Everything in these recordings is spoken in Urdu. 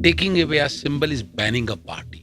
Taking away a symbol is banning a party.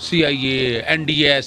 CIA, NDS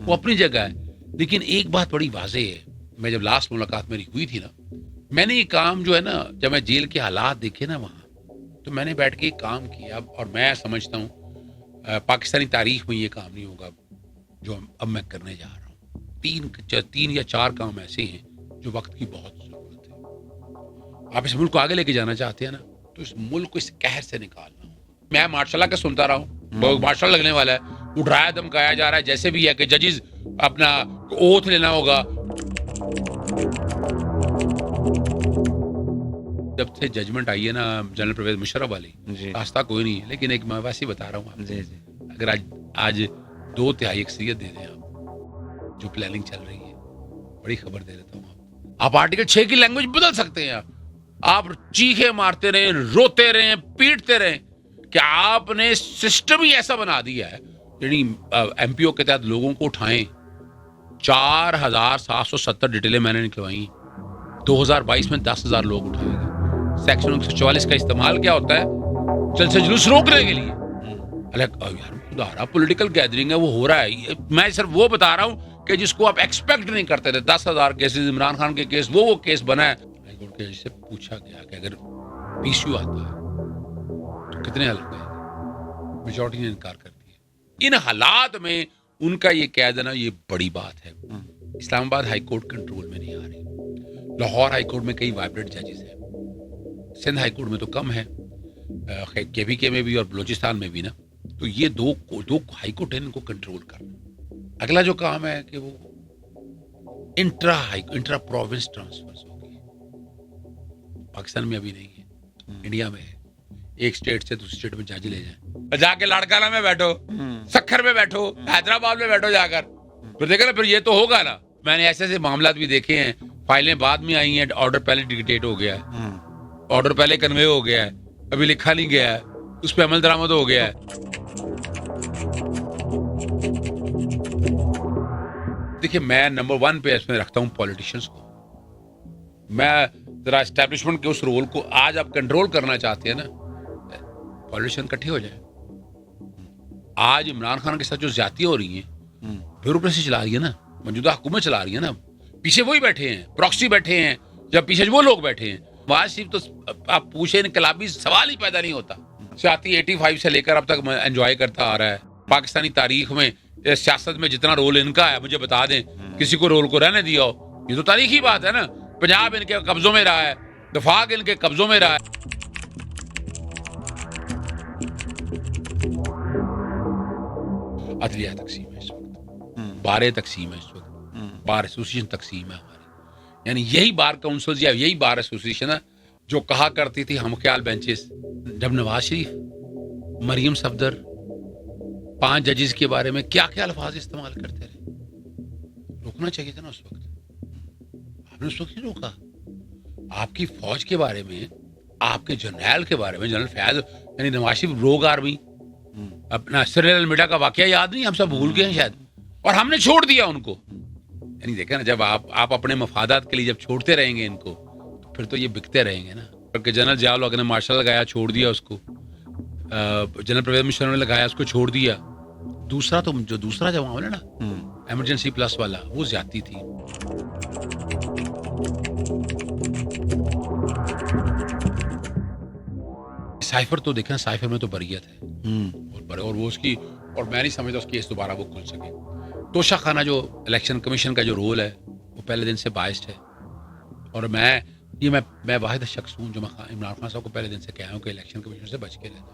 وہ اپنی جگہ ہے. لیکن ایک بات بڑی واضح ہے, میں جب لاسٹ ملاقات میری ہوئی تھی نا, میں نے یہ کام جو ہے نا, جب میں جیل کے حالات دیکھے نا وہاں, تو میں نے بیٹھ کے ایک کام کیا, اور میں سمجھتا ہوں پاکستانی تاریخ میں یہ کام نہیں ہوگا جو اب میں کرنے جا رہا ہوں. 3 یا 4 کام ایسے ہیں جو وقت کی بہت ضرورت ہے. آپ اس ملک کو آگے لے کے جانا چاہتے ہیں نا, تو اس ملک کو اس قہر سے نکالنا ہوگا. میں ماشاء اللہ کا سنتا رہا ہوں, ماشاء اللہ لگنے والا ہے, اٹھایا دمکایا جا رہا ہے, جیسے بھی ہے کہ ججز اپنا اوتھ لینا ہوگا. جب سے ججمنٹ آئی ہے نا جنرل پرویز مشرف والی, راستہ کوئی نہیں ہے, لیکن ایک میں ویسے ہی بتا رہا ہوں آپ, اگر آج 2/3 اکثریت دے دیں آپ, جو پلاننگ چل رہی ہے, بڑی خبر دے دیتا ہوں آپ آرٹیکل 6 کی لینگویج بدل سکتے ہیں. آپ چیخے مارتے رہیں, روتے رہیں, پیٹتے رہیں, کہ آپ نے سسٹم ہی ایسا بنا دیا ہے. یعنی ایم پی او کے تحت لوگوں کو اٹھائیں, 4770 ڈیٹیلیں میں نے نکلوائی. 2022 میں 10,000 لوگ اٹھائے گئے. سیکشن 144 کا استعمال کیا ہوتا ہے, جلسے جلوس روکنے کے لیے. یار پولیٹیکل گیدرنگ ہے, وہ ہو رہا ہے. میں صرف وہ بتا رہا ہوں کہ جس کو آپ ایکسپیکٹ نہیں کرتے تھے. 10,000 کیسز, عمران خان کے کیس, وہ کیس بنا ہے. ہائی کورٹ کے جج سے پوچھا گیا کہ اگر پی سی یو آتا ہے تو کتنے حلف گئے, میجورٹی نے انکار کر دیا. ان حالات میں ان کا یہ کہہ دینا یہ بڑی بات ہے. اسلام آباد ہائی کورٹ کنٹرول میں نہیں آ رہی. لاہور ہائی کورٹ میں کئی وائبرنٹ ججز ہیں, سندھ ہائی کورٹ میں تو کم ہے, کے وی کے میں بھی اور بلوچستان میں بھی نا. تو یہ دو ہائی کورٹ ہیں, ان کو کنٹرول کرنا. اگلا جو کام ہے کہ وہ انٹرا پروونس ٹرانسفرز ہوگی. پاکستان میں ابھی نہیں ہے, انڈیا میں ہے. ایک اسٹیٹ سے دوسری اسٹیٹ میں جج لے جائیں, جا کے لاڑکانہ میں بیٹھو, سکھر میں بیٹھو, حیدرآباد میں بیٹھو جا کر, پھر دیکھا نا, پھر یہ تو ہوگا نا. میں نے ایسے معاملات بھی دیکھے ہیں, فائلیں بعد میں آئی ہیں, آرڈر پہلے ڈکٹیٹ ہو گیا ہے, آرڈر پہلے کنوے ہو گیا ہے, ابھی لکھا نہیں گیا ہے, اس پہ عمل درآمد ہو گیا ہے. دیکھیے میں نمبر 1 پہ اس میں رکھتا ہوں پولیٹیشنز کو. میں ذرا اسٹیبلشمنٹ کے اس رول کو آج آپ کنٹرول کرنا چاہتے ہیں نا, پولیٹیشن اکٹھے ہو جائیں. آج عمران خان کے ساتھ جو زیادتیاں ہو رہی ہیں, بیوروکریسی چلا رہی ہے نا, موجودہ حکومت چلا رہی ہے نا, پیچھے وہی بیٹھے ہیں, پراکسی بیٹھے ہیں, جب پیچھے وہ لوگ بیٹھے ہیں. نواز شریف تو آپ پوچھیں, انقلابی سوال ہی پیدا نہیں ہوتا. سیاسی 85 سے لے کر اب تک انجوائے کرتا آ رہا ہے. پاکستانی تاریخ میں سیاست میں جتنا رول ان کا ہے, مجھے بتا دیں کسی کو رول کو رہنے دیا ہو. یہ تو تاریخی بات ہے نا. پنجاب ان کے قبضوں میں رہا ہے, وفاق ان کے قبضوں میں رہا ہے. عدلیہ تقسیم ہے اس وقت, باریں تقسیم ہے اس وقت, بار ایسوسیشن تقسیم ہے ہماری. یعنی یہی بار کاؤنسل یا یہی بار ایسوسیشن ہے جو کہا کرتی تھی ہم خیال بینچز. جب نواز شریف, مریم صفدر, 5 ججز کے بارے میں کیا کیا الفاظ استعمال کرتے رہے, روکنا چاہیے تھا نا اس وقت. آپ نے اس وقت نہیں روکا. آپ کی فوج کے بارے میں, آپ کے جنرل کے بارے میں, جنرل فیاض یعنی نواز شریف روگ آرمی, اپنا سریل المیڈا کا واقعہ یاد نہیں, ہم سب بھول گئے ہیں شاید, اور ہم نے چھوڑ دیا ان کو. یعنی دیکھیں نا, جب آپ اپنے مفادات کے لیے جب چھوڑتے رہیں گے ان کو, تو پھر تو یہ بکتے رہیں گے نا. کہ جنرل ضیاء الحق نے مارشل لگایا, چھوڑ دیا اس کو. جنرل پرویز مشرف نے لگایا, اس کو چھوڑ دیا. دوسرا جو معاملہ نا ایمرجنسی پلس والا, وہ زیادتی تھی. سائفر تو دیکھیں, سائفر میں تو بریت ہے, اور وہ اس کی, اور میں نہیں سمجھتا اس کیس دوبارہ وہ کھل سکے. توشہ خانہ جو الیکشن کمیشن کا جو رول ہے وہ پہلے دن سے بائسڈ ہے. اور میں واحد شخص ہوں جو میں عمران خان صاحب کو پہلے دن سے کہا ہوں کہ الیکشن کمیشن سے بچ کے رہتا.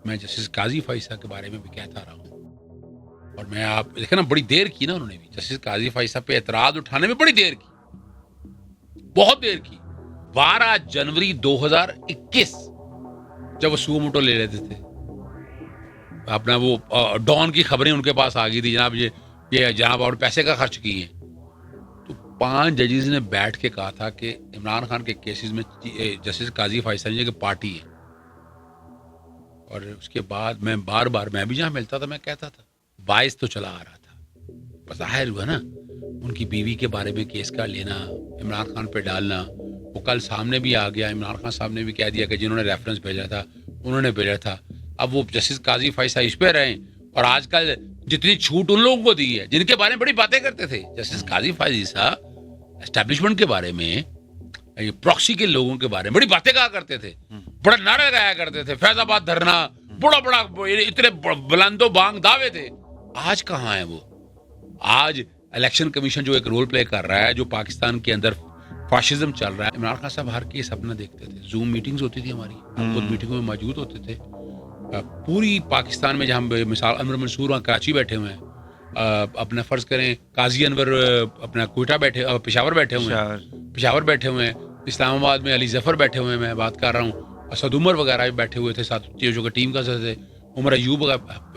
میں جسٹس قاضی فائصہ کے بارے میں بھی کہتا رہا ہوں, اور میں آپ دیکھیں نا, بڑی دیر کی نا انہوں نے بھی, جسٹس قاضی فائصہ پہ اعتراض اٹھانے میں بڑی دیر کی, بہت دیر کی. 12 جنوری 2021 جب وہ سو موٹو لے لیتے تھے اپنا, وہ ڈان کی خبریں ان کے پاس آ گئی تھی, جناب یہ جناب اور پیسے کا خرچ کیے ہیں. تو 5 ججز نے بیٹھ کے کہا تھا کہ عمران خان کے کیسز میں جسٹس قاضی فائصہ کی پارٹی ہے. اور اس کے بعد میں بار میں بھی جہاں ملتا تھا میں کہتا تھا, باعث تو چلا آ رہا تھا. بظاہر ہوا نا ان کی بیوی کے بارے میں کیس کا لینا, عمران خان پہ ڈالنا, وہ کل سامنے بھی آ گیا. عمران خان صاحب نے بھی کہہ دیا کہ جنہوں نے ریفرنس بھیجا تھا انہوں نے بھیجا تھا. اب وہ جسٹس قاضی فائصہ اس پہ رہیں, اور آج کل جتنی چھوٹ ان لوگوں کو دی ہے جن کے بارے میں بڑی باتیں کرتے تھے. جسٹس قاضی فائز صاحب اسٹیبلشمنٹ کے بارے میں, پراکسی کے لوگوں کے بارے میں بڑی باتیں کہا کرتے تھے, بڑا نعرے لگایا کرتے تھے, فیض آباد دھرنا, بڑا اتنے بلند و بانگ دعوے تھے. آج کہاں ہیں وہ؟ آج الیکشن کمیشن جو ایک رول پلے کر رہا ہے, جو پاکستان کے اندر فاشزم چل رہا ہے. عمران خان صاحب ہر کیس اپنا دیکھتے تھے, زوم میٹنگز ہوتی تھی ہماری, ہم خود میٹنگوں میں موجود ہوتے تھے. پوری پاکستان میں جہاں مثال انور منصور وہاں کراچی بیٹھے ہوئے ہیں, اپنا فرض کریں قاضی انور اپنا کوئٹہ بیٹھے, پشاور بیٹھے ہوئے ہیں, اسلام آباد میں علی ظفر بیٹھے ہوئے ہیں, میں بات کر رہا ہوں, اسد عمر وغیرہ بھی بیٹھے ہوئے تھے ساتھ, جو کہ ٹیم کا ساتھ تھے, عمر ایوب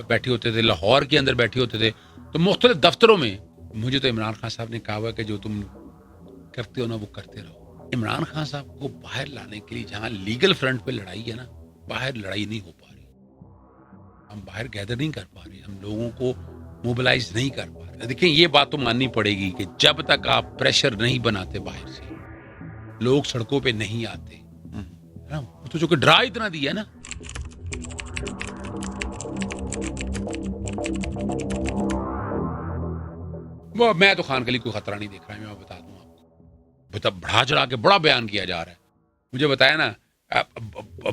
بیٹھے ہوتے تھے, لاہور کے اندر بیٹھے ہوتے تھے. تو مختلف دفتروں میں مجھے تو عمران خان صاحب نے کہا ہوا کہ جو تم کرتے ہو نا وہ کرتے رہو. عمران خان صاحب کو باہر لانے کے لیے جہاں لیگل فرنٹ پہ لڑائی ہے نا, باہر لڑائی نہیں ہو پا رہی, ہم باہر گیدر نہیں کر پا رہے, ہم لوگوں کو موبلائز نہیں کر پا رہے. دیکھیں یہ بات تو ماننی پڑے گی کہ جب تک آپ پریشر نہیں بناتے باہر سے, لوگ سڑکوں پہ نہیں آتے, تو جو کہ ڈرا اتنا دیا نا. وہ میں تو خان کے لیے کوئی خطرہ نہیں دیکھ رہا, میں بتا دوں آپ کو, بڑھا چڑھا کے بڑا بیان کیا جا رہا ہے. مجھے بتایا نا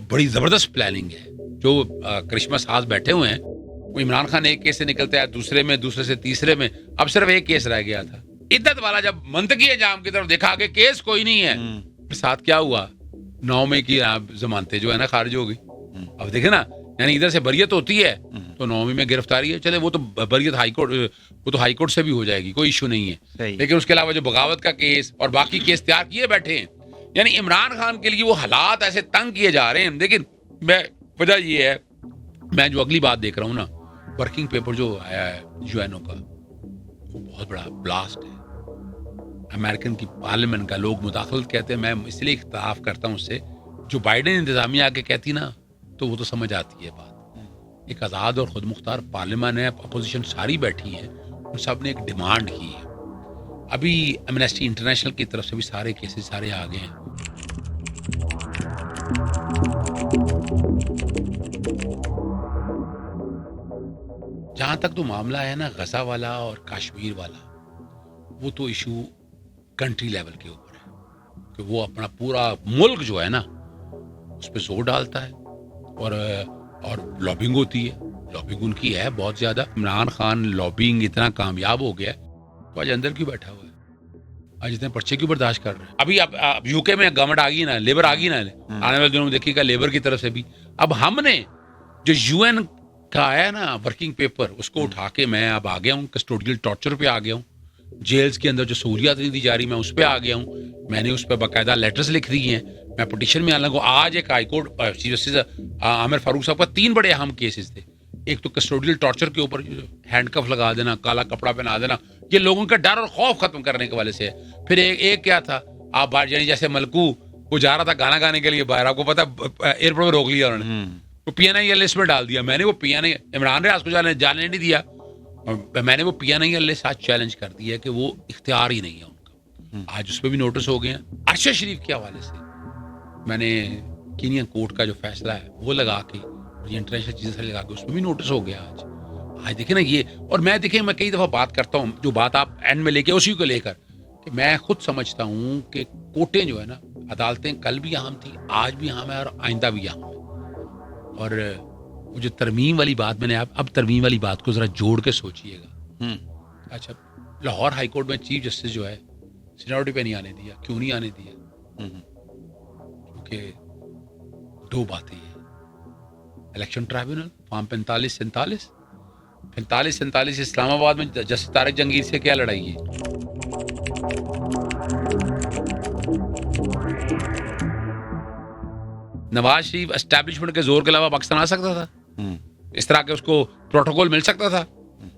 بڑی زبردست پلاننگ ہے. جو کرشمہ ساز بیٹھے ہوئے ہیں, وہ عمران خان ایک کیس سے نکلتا ہے دوسرے میں, دوسرے سے تیسرے میں, اب صرف ایک کیس رہ گیا تھا. عدت والا جب منطقی انجام کی طرف دیکھا آگے کیس کوئی نہیں ہے, ساتھ کیا ہوا, 9 مئی کی ضمانتیں جو ہے نا خارج ہو گئی. اب دیکھیں نا, یعنی ادھر سے بریت ہوتی ہے تو 9 مئی میں گرفتاری ہے, چلے وہ تو بریت ہائی کورٹ, وہ تو ہائی کورٹ سے بھی ہو جائے گی, کوئی ایشو نہیں ہے. لیکن اس کے علاوہ جو بغاوت کا کیس اور باقی کیس تیار کیے بیٹھے ہیں, یعنی عمران خان کے لیے وہ حالات ایسے تنگ کیے جا رہے ہیں. لیکن وجہ یہ ہے, میں جو اگلی بات دیکھ رہا ہوں نا, ورکنگ پیپر جو آیا ہے یو این او کا, وہ بہت بڑا بلاسٹ ہے امریکن کی پارلیمنٹ کا. لوگ مداخلت کہتے ہیں, میں اس لیے اختلاف کرتا ہوں اس سے. جو بائیڈن انتظامیہ آگے کہتی نا تو وہ تو سمجھ آتی ہے بات. ایک آزاد اور خود مختار پارلیمان ہے, اپوزیشن ساری بیٹھی ہے, ان سب نے ایک ڈیمانڈ کی ہے. ابھی ایمنسٹی انٹرنیشنل کی طرف سے بھی سارے کیسز سارے آ گئے ہیں. جہاں تک تو معاملہ ہے نا غزہ والا اور کشمیر والا, وہ تو ایشو کنٹری لیول کے اوپر ہے کہ وہ اپنا پورا ملک جو ہے نا اس پہ زور ڈالتا ہے, اور لابنگ ہوتی ہے. لابنگ ان کی ہے بہت زیادہ. عمران خان لابنگ اتنا کامیاب ہو گیا تو آج اندر کیوں بیٹھا ہوا ہے, آج اتنے پرچے کیوں برداشت کر رہے ہیں. ابھی اب یو کے میں گورنمنٹ آ گئی نا, لیبر آ گئی نا, آنے والے دنوں میں دیکھیے گا لیبر کی طرف سے بھی. اب ہم نے جو یو این کا آیا نا ورکنگ پیپر, اس کو اٹھا کے میں اب آ گیا ہوں کسٹوڈیل ٹارچر پہ آ گیا ہوں. جیلز کے اندر جو سہولیات نہیں دی جا رہی, میں اس پہ آ گیا ہوں. میں نے اس پہ باقاعدہ لیٹرز لکھ دی ہیں, میں پٹیشن میں آنے لگا. آج ایک ہائی کورٹ چیف جسٹس عامر فاروق صاحب کا 3 بڑے اہم کیسز تھے. ایک تو کسٹوڈیل ٹارچر کے اوپر ہینڈ کف لگا دینا, کالا کپڑا پہنا دینا, یہ لوگوں کا ڈر اور خوف ختم کرنے کے والے سے ہے. پھر ایک کیا تھا, آپ باہر یعنی جیسے ملکو وہ جا رہا تھا گانا گانے کے لیے باہر, آپ کو پتا ایئرپورٹ میں روک لیا انہوں نے, وہ پی این آئی لسٹ میں ڈال دیا. میں نے وہ پی این آئی عمران ریاض کو جانے نہیں دیا, میں نے وہ پی این آئی ایل ساتھ چیلنج کر دیا کہ وہ اختیار ہی نہیں ہے ان کا. آج اس پہ بھی نوٹس ہو گئے ہیں. ارشد شریف کے حوالے سے میں نے کینیا کورٹ کا جو فیصلہ ہے وہ لگا کے, یہ انٹرنیشنل چیزیں سے لگا کے, اس پہ بھی نوٹس ہو گیا. آج دیکھیں نا یہ, اور میں دیکھیں میں کئی دفعہ بات کرتا ہوں, جو بات آپ اینڈ میں لے کے اسی کو لے کر, کہ میں خود سمجھتا ہوں کہ کورٹیں جو ہے نا, عدالتیں کل بھی اہم تھیں, آج بھی اہم ہے اور آئندہ بھی اہم ہے. اور وہ جو ترمیم والی بات میں نے اب ترمیم والی بات کو ذرا جوڑ کے سوچئے گا. اچھا, لاہور ہائی کورٹ میں چیف جسٹس جو ہے سینیورٹی پہ نہیں آنے دیا. کیوں نہیں آنے دیا؟ کیونکہ 2 باتیں ہیں. الیکشن ٹرائیبونل فارم 45-47 اسلام آباد میں جسٹس طارق جہانگیر سے کیا لڑائی ہے؟ نواز شریف اسٹیبلشمنٹ کے زور کے علاوہ پاکستان آ سکتا تھا؟ اس طرح کے اس کو پروٹوکول مل سکتا تھا؟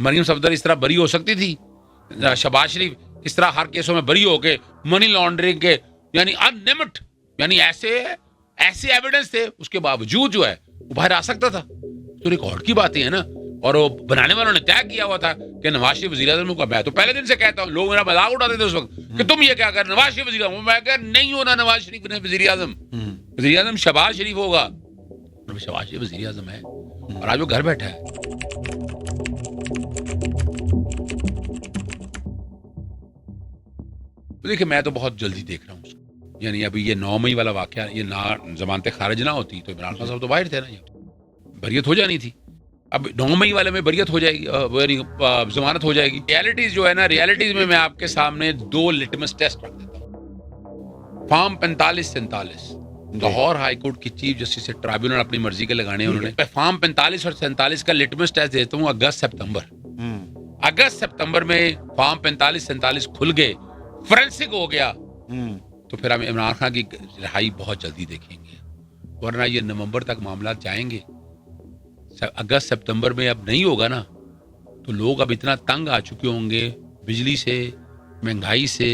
مریم صفدر اس طرح بری ہو سکتی تھی؟ شہباز شریف اس طرح ہر کیسوں میں بری ہو کے منی لانڈرنگ کے یعنی انلمٹ یعنی ایسے ایویڈنس تھے, اس کے باوجود جو ہے وہ باہر آ سکتا تھا. تو ریکارڈ کی باتیں ہیں نا. اور وہ بنانے والوں نے طے کیا ہوا تھا کہ نواز شریف وزیر اعظم کو, میں تو پہلے دن سے کہتا ہوں, لوگ میرا مذاق اڑاتے تھے اس وقت کہ تم یہ کیا کر نواز شریف وزیر اعظم. میں کہ نہیں ہونا نواز شریف نے وزیر اعظم, وزیر اعظم شہباز شریف ہوگا. اور شہباز شریف وزیر اعظم ہے اور آج وہ گھر بیٹھا ہے. تو دیکھیں میں تو بہت جلدی دیکھ رہا ہوں اس کو. یعنی ابھی یہ 9 مئی والا واقعہ، یہ ضمانت خارج نہ ہوتی تو عمران خان صاحب تو باہر تھے نا، یہ بریت ہو جانی تھی. اب 9 مئی والے میں بریت ہو جائے گی، ضمانت ہو جائے گی. ریالٹیز جو ہے نا، ریالٹیز میں آپ کے سامنے 2 لٹمس ٹیسٹ رکھ دیتا ہوں. فارم 45-47 لاہور ہائی کورٹ کی چیف جسٹس سے ٹرائبیونل اپنی مرضی کے لگانے ہیں انہوں نے. فارم 45 اور 47 کا لٹمس ٹیسٹ دیتا ہوں اگست سپتمبر میں فارم 45-47 کھل گئے، فورینسک ہو گیا، تو پھر ہم عمران خان کی رہائی بہت جلدی دیکھیں گے. ورنہ یہ نومبر تک معاملات جائیں گے. اگست سپتمبر میں اب نہیں ہوگا نا، تو لوگ اب اتنا تنگ آ چکے ہوں گے بجلی سے، مہنگائی سے.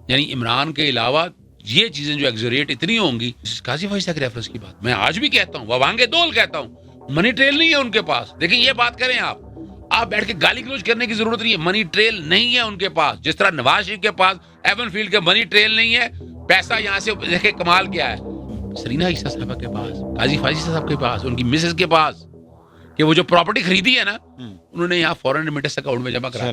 یعنی عمران کے علاوہ یہ چیزیں جو ایگزریٹ اتنی ہوں گی. قاضی فائز تک ریفرنس کی بات میں آج بھی کہتا ہوں، ووانگے دول کہتا ہوں، منی ٹریل نہیں ہے ان کے پاس. دیکھیں یہ بات کریں آپ بیٹھ کے گالی گلوچ کرنے کی ضرورت نہیں ہے. منی ٹریل نہیں ہے ان کے پاس، جس طرح نواز شریف کے پاس ایون فیلڈ کے منی ٹریل نہیں ہے. پیسہ یہاں سے دیکھیں کمال کیا ہے، سرینا عیسیٰ صاحبہ کے پاس، قاضی فائز صاحب کے پاس، ان کی مسز کے پاس، کہ وہ جو پراپرٹی خریدی ہے نا، انہوں نے یہاں فورن ریمیٹنس اکاؤنٹ میں جمع کرا.